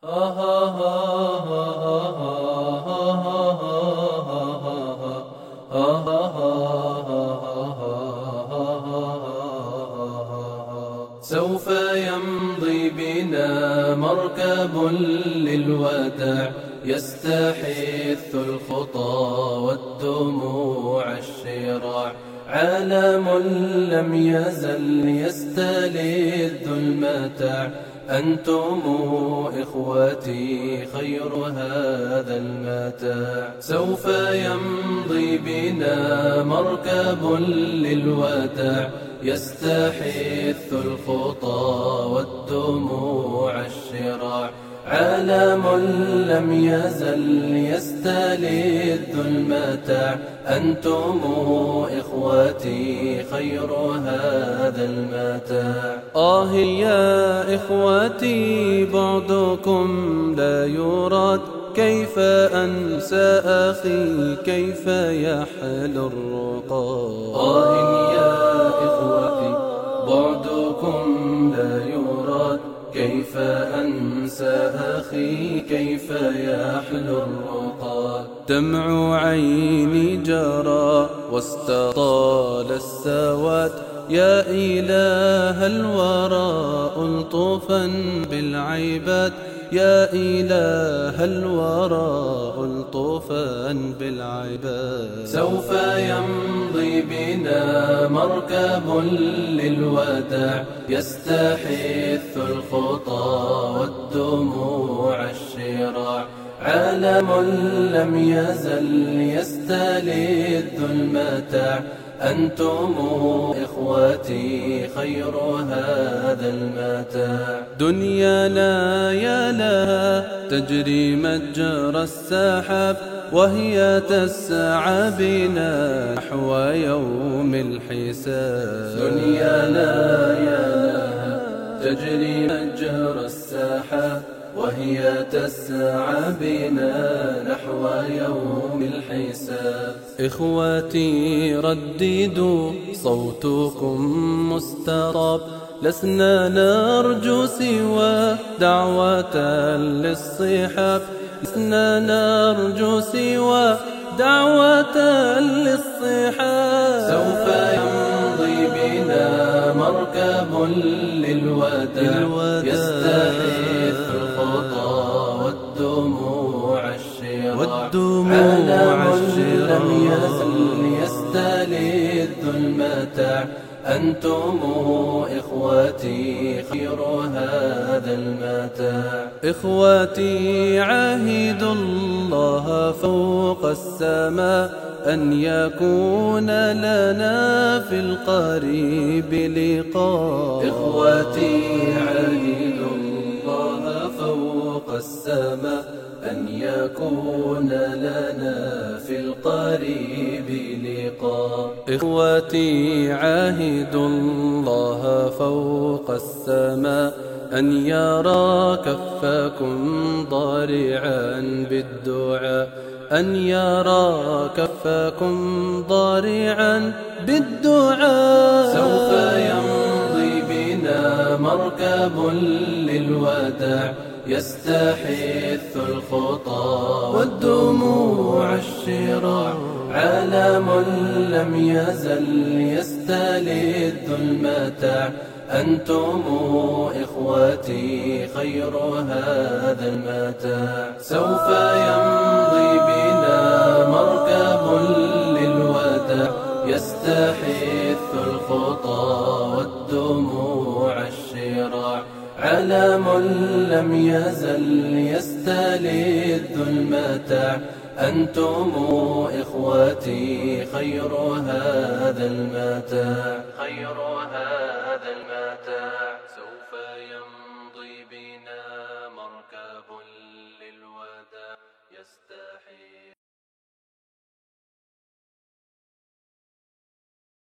سوف يمضي بنا مركب للوداع، يستحث الخطى والدموع الشراع. عالم لم يزل يستلذ المتاع، أنتم إخوتي خير هذا المتاع. سوف يمضي بنا مركب للوداع، يستحث الخطى والدموع الشراع. عالم لم يزل يستلذ المتاع، أنتم إخوتي خير هذا المتاع. يا إخوتي بعدكم لا يراد، كيف أنسى أخي كيف يحل الرقاد. يا إخوتي بعدكم لا يراد، كيف أنسى أخي كيف يحلو الرقاد. دمع عيني جرى واستطال السواد، يا إله الورى ألطفا بالعباد، يا إله الورى ألطفا بالعباد. سوف يمضي بنا مركب للوداع، يستحث الخطى والدموع الشراع. عالم لم يزل يستلذ المتاع، أنتم إخوتي خير هذا المتاع. دنيانا يا لها تجري مجرى السحاب، وهي تسعى بنا نحو يوم الحساب. دنيانا يا لها تجري مجرى السحاب، وهي تسعى بنا نحو يوم الحساب. إخوتي رددوا صوتكم مستراب، لسنا نرجو سوى دعوة للصحاب، لسنا نرجو سوى دعوة للصحاب. سوف يمضي بنا مركب للوداع، يستحث الخطى والدموع الشراع. عالم لم يزل يستلذ المتاع، أنتم إخوتي خير هذا المتاع. إخوتي عاهدوا الله فوق السماء، أن يكون لنا في القريب لقاء. إخوتي عاهدوا الله فوق السماء، أن يكون لنا في القريب لقاء. إخوتي عاهدوا الله فوق السماء، أن يرى كفكم ضارعا بالدعاء، أن يرى كفكم ضارعا بالدعاء. سوف يمضي بنا مركب للوداع، يستحث الخطى والدموع الشراع. عالم لم يزل يستلذ المتاع، أنتم إخوتي خير هذا المتاع. سوف يمضي بنا مركب للوداع، يستحث الخطى والدموع الشراع. عالم لم يزل يستلذ المتاع، أنتم إخوتي خير هذا المتاع.